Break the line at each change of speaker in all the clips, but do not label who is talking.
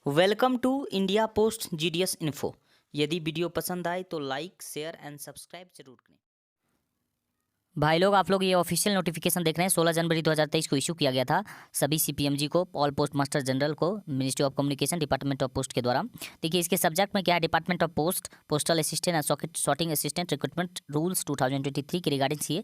Welcome to India Post GDS info. यदि video पसंद आए तो लाइक शेयर एंड सब्सक्राइब जरूर करें। भाई लोग, आप लोग ये ऑफिशियल नोटिफिकेशन देख रहे हैं। 16 जनवरी 2023 को इशू किया गया था सभी सीपीएमजी को, ऑल पोस्ट मास्टर जनरल को, ministry of communication, department of post के द्वारा। देखिए इसके सब्जेक्ट में क्या है, department of post, postal assistant and sorting assistant recruitment rules 2023 के रिगार्डिंग ये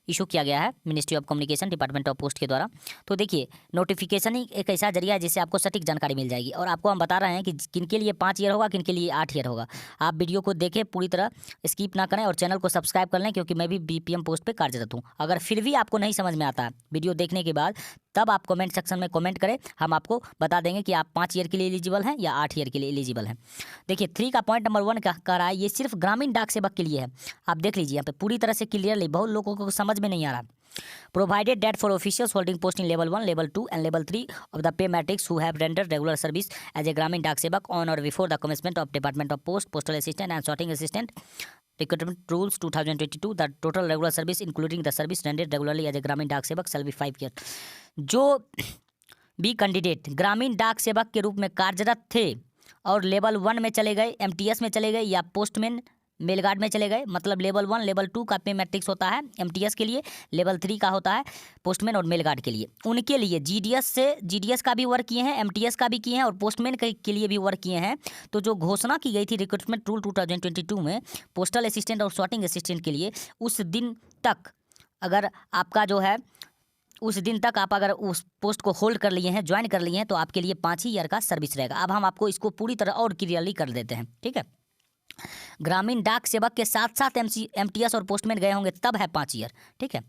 इशू किया गया है ministry of communication, department of post के द्वारा। तो देखिए नोटिफिकेशन ही एक ऐसा जरिया है जिससे आपको सटीक जानकारी मिल जाएगी, और आपको हम बता रहे हैं कि किन के लिए 5 ईयर होगा, किन के लिए 8 ईयर होगा। आप वीडियो को देखें, पूरी तरह स्किप ना करें और चैनल को सब्सक्राइब कर लें, क्योंकि मैं भी बीपीएम पोस्ट पे कार्यरत हूँ। अगर फिर भी आपको नहीं समझ में आता है वीडियो देखने के बाद, तब आप कमेंट सेक्शन में कमेंट करें, हम आपको बता देंगे कि आप 5 ईयर के लिए एलिजिबल हैं या 8 ईयर के लिए एलिजिबल हैं। देखिए 3 का पॉइंट नंबर 1 कह रहा है ये सिर्फ ग्रामीण डाक सेवक के लिए है। आप देख लीजिए यहाँ पे पूरी तरह से क्लियरली, बहुत लोगों को समझ में नहीं आ रहा। Provided that for officials holding post in level 1, level 2 and level 3 of the pay matrix who have rendered regular service as a Gramin Dak Sevak on or before the commencement of Department of Post, Postal Assistant and Sorting Assistant Recruitment Rules 2022, the total regular service including the service rendered regularly as a Gramin Dak Sevak shall be 5 years। जो भी candidate ग्रामीण डाक सेवक के रूप में कार्यरत थे और लेवल 1 में चले गए, एमटीएस में चले गए या पोस्टमैन मेलगार्ड में चले गए, मतलब लेवल 1 लेवल 2 का पे मैट्रिक्स होता है एमटीएस के लिए, लेवल 3 का होता है पोस्टमैन और मेलगार्ड के लिए। उनके लिए जीडीएस का भी वर्क किए हैं, एमटीएस का भी किए हैं और पोस्टमैन के लिए भी वर्क किए हैं। तो जो घोषणा की गई थी रिक्रूटमेंट रूल 2022 में पोस्टल असिस्टेंट और सॉर्टिंग असिस्टेंट के लिए, उस दिन तक अगर आपका जो है, उस दिन तक आप अगर उस पोस्ट को होल्ड कर लिए हैं, ज्वाइन कर लिए हैं, तो आपके लिए 5 ही ईयर का सर्विस रहेगा। अब हम आपको इसको पूरी तरह और क्लियरली कर देते हैं, ठीक है। ग्रामीण डाक सेवक के साथ साथ एमटीएस और पोस्टमैन गए होंगे तब है 5 ईयर, ठीक है।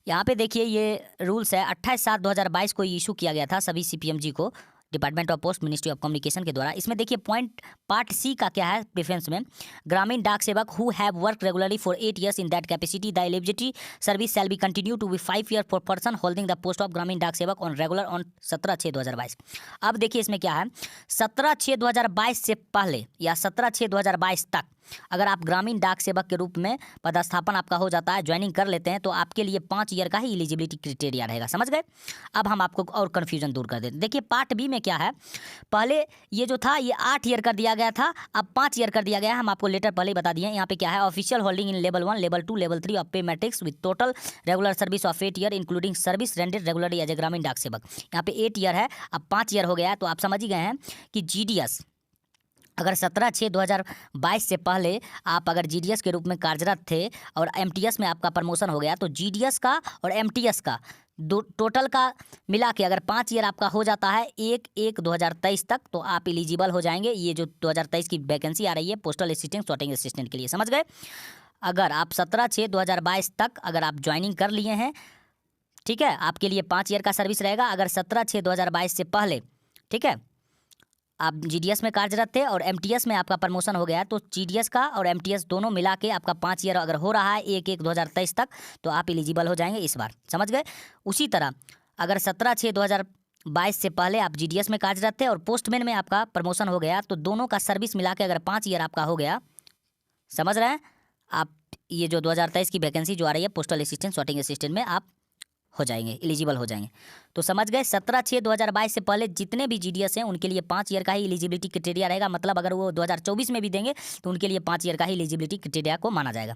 यहाँ पे देखिए ये रूल्स है, 28/7/2022 को इशू किया गया था सभी सीपीएमजी को, department of post, ministry of communication के द्वारा। इसमें देखिए पॉइंट पार्ट सी का क्या है प्रेफरेंस में, Gramin Dak Sevak who have work regularly for 8 years in that capacity the eligibility service shall be continue to be 5 years for person holding the post of Gramin Dak सेवक on regular on 17/6/2022। अब देखिए इसमें क्या है, 17/6/2022 से पहले या 17/6/2022 तक अगर आप ग्रामीण डाक सेवक के रूप में पदस्थापन आपका हो जाता है, ज्वाइनिंग कर लेते हैं, तो आपके लिए 5 ईयर का ही एलिजिबिलिटी क्राइटेरिया रहेगा। समझ गए। अब हम आपको और कन्फ्यूजन दूर कर देते हैं। देखिए पार्ट बी में क्या है, पहले ये जो था ये 8 ईयर कर दिया गया था, अब 5 ईयर कर दिया गया है। हम आपको लेटर पहले ही बता दिए। यहाँ पे क्या है, official holding in level 1 level 2 level 3 of pay matrix with total regular service of 8 year including service rendered regularly as a Gramin Dak सेवक। यहाँ पे 8 ईयर है, अब 5 ईयर हो गया है। तो आप समझ ही गए हैं कि जीडीएस अगर 17/6/2022 से पहले आप अगर जीडीएस के रूप में कार्यरत थे और एमटीएस में आपका प्रमोशन हो गया, तो जीडीएस का और एमटीएस का टोटल का मिला के अगर 5 ईयर आपका हो जाता है 1/1/2023 तक, तो आप एलिजिबल हो जाएंगे। ये जो 2023 की वैकेंसी आ रही है पोस्टल असिस्टेंट सॉर्टिंग असिस्टेंट के लिए, समझ गए। अगर आप 17/6/2022 तक अगर आप ज्वाइनिंग कर लिए हैं, ठीक है, आपके लिए 5 ईयर का सर्विस रहेगा। अगर 17/6/2022 से पहले, ठीक है, आप जीडीएस में कार्यरत थे और एमटीएस में आपका प्रमोशन हो गया है, तो जीडीएस का और एमटीएस दोनों मिला के आपका 5 ईयर अगर हो रहा है 1/1/2023 तक, तो आप एलिजिबल हो जाएंगे इस बार। समझ गए। उसी तरह अगर 17/6/2022 से पहले आप जीडीएस में कार्यरत थे और पोस्टमैन में आपका प्रमोशन हो गया, तो दोनों का सर्विस मिला के अगर 5 ईयर आपका हो गया, समझ रहे हैं आप, ये जो 2023 की वैकेंसी जो आ रही है पोस्टल असिस्टेंट सॉर्टिंग असिस्टेंट में आप हो जाएंगे, एलिजिबल हो जाएंगे। तो समझ गए, 17/6/2022 से पहले जितने भी जीडीएस हैं उनके लिए 5 ईयर का ही एलिजिबिलिटी क्राइटेरिया रहेगा। मतलब अगर वो 2024 में भी देंगे तो उनके लिए 5 ईयर का ही एलिजिबिलिटी क्राइटेरिया को माना जाएगा।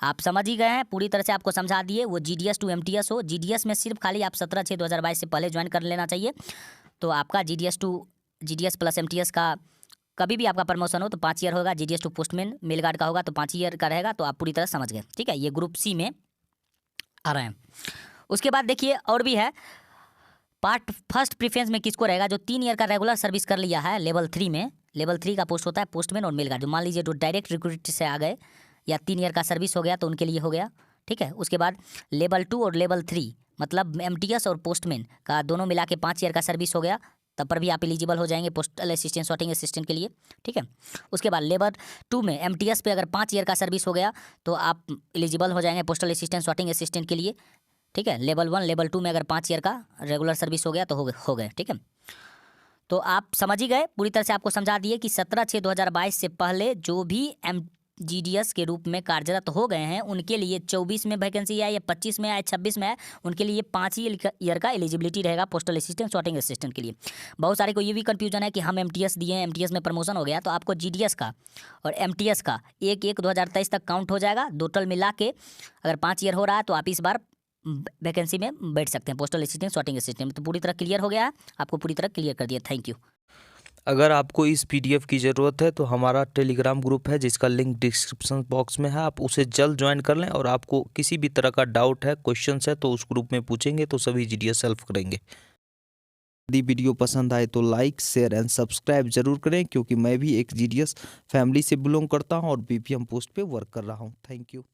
आप समझ ही गए हैं, पूरी तरह से आपको समझा दिए। वो जीडीएस टू एमटीएस हो, जीडीएस में सिर्फ खाली आप 17/6/2022 से पहले ज्वाइन कर लेना चाहिए, तो आपका जीडीएस प्लस एमटीएस का कभी भी आपका प्रमोशन हो तो 5 ईयर होगा। जीडीएस टू पोस्टमैन मेलगार्ड का होगा तो 5 ईयर का रहेगा। तो आप पूरी तरह समझ गए, ठीक है। ये ग्रुप सी में आ रहे हैं। उसके बाद देखिए और भी है, पार्ट फर्स्ट प्रीफरेंस में किसको रहेगा, जो 3 ईयर का रेगुलर सर्विस कर लिया है लेवल 3 में। लेवल 3 का पोस्ट होता है पोस्टमैन और मेलगार्ड। जो मान लीजिए जो डायरेक्ट रिक्रूट से आ गए या 3 ईयर का सर्विस हो गया तो उनके लिए हो गया, ठीक है। उसके बाद लेवल 2 और लेवल 3 मतलब एमटीएस और पोस्टमैन का दोनों मिला के 5 ईयर का सर्विस हो गया, तब पर भी आप एलिजिबल हो जाएंगे पोस्टल असिस्टेंट सॉर्टिंग असिस्टेंट के लिए, ठीक है। उसके बाद लेवल 2 में एमटीएस पे अगर 5 ईयर का सर्विस हो गया तो आप एलिजिबल हो जाएंगे पोस्टल असिस्टेंट सॉर्टिंग असिस्टेंट के लिए, ठीक है। लेवल 1 लेवल 2 में अगर 5 ईयर का रेगुलर सर्विस हो गया तो हो गए, ठीक है। तो आप समझ ही गए, पूरी तरह से आपको समझा दिए कि 17/6/2022 से पहले जो भी जीडीएस के रूप में कार्यरत हो गए हैं उनके लिए 24 में वैकेंसी है या 25 में है 26 में है, उनके लिए 5 ही ईयर का एलिजिबिलिटी रहेगा पोस्टल असिस्टेंट सॉर्टिंग असिस्टेंट के लिए। बहुत सारे को ये भी कंफ्यूजन है कि हम एमटीएस दिए हैं, एमटीएस में प्रमोशन हो गया, तो आपको जीडीएस का और एमटीएस का 1/1/2023 तक काउंट हो जाएगा। टोटल मिला के अगर 5 ईयर हो रहा है तो आप इस बार वैकेंसी में बैठ सकते हैं पोस्टल असिस्टेंट सॉर्टिंग असिस्टेंट। तो पूरी तरह क्लियर हो गया है, आपको पूरी तरह क्लियर कर दिया। Thank you.
अगर आपको इस पीडीएफ की ज़रूरत है तो हमारा टेलीग्राम ग्रुप है जिसका लिंक डिस्क्रिप्शन बॉक्स में है, आप उसे जल्द ज्वाइन कर लें। और आपको किसी भी तरह का डाउट है, क्वेश्चंस है तो उस ग्रुप में पूछेंगे तो सभी जीडीएस हेल्प करेंगे। यदि वीडियो पसंद आए तो लाइक शेयर एंड सब्सक्राइब जरूर करें, क्योंकि मैं भी एक जीडीएस फैमिली से बिलोंग करता हूं और बीपीएम पोस्ट पे वर्क कर रहा हूं। Thank you.